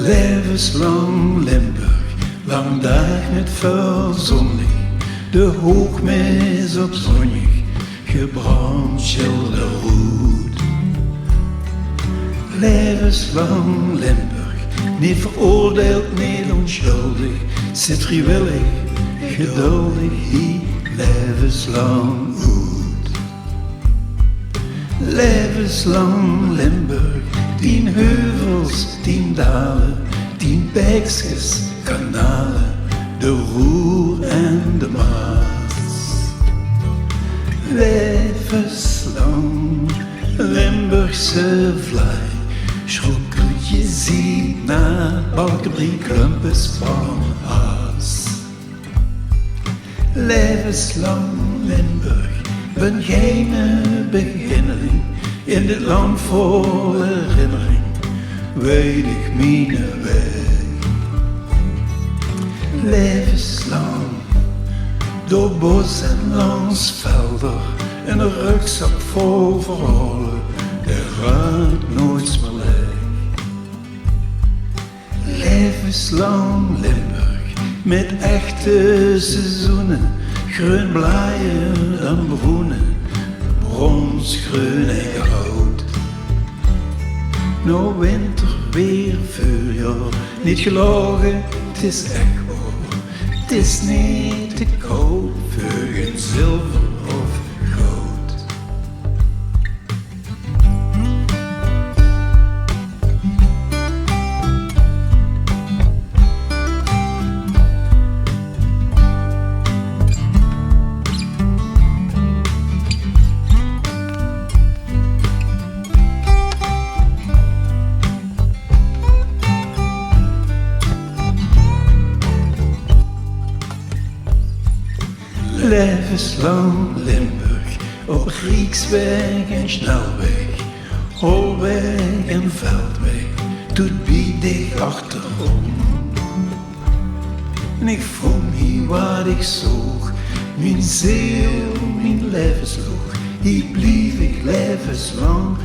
Levenslang Limburg, lang dag met veel zonnig, de hoogmis op zonnig, gebrand schilderhoed. Levenslang Limburg, niet veroordeeld, niet onschuldig, zit vrijwillig, geduldig hier, levenslang goed. Levenslang Limburg, 10 heuvels, 10 dalen, 10 bijkjes, kanalen, de Roer en de Maas. Levenslang Limburgse vlaai, schrokkelt je ziet naar Balkenbrie, Klumpes van Haas. Levenslang Limburg, een geheime beginneling, in dit land vol herinnering, weet ik mijn weg. Levenslang, door bos en langs velden, en een rugzak vol verhalen, er gaat nooit meer leeg. Levenslang Limburg, met echte seizoenen, groen blaaien dan groenen, bronsgroen en goud. Nou winter weer voorjaar, niet gelogen, het is echt waar. Het is niet te koop voor geen zilver of goud. Levenslang Limburg, op Grieksweg en snelweg, holweg en veldweg, doet biedig achterom. En ik vond hier wat ik zocht, mijn ziel, mijn levensloog, hier blief ik levenslang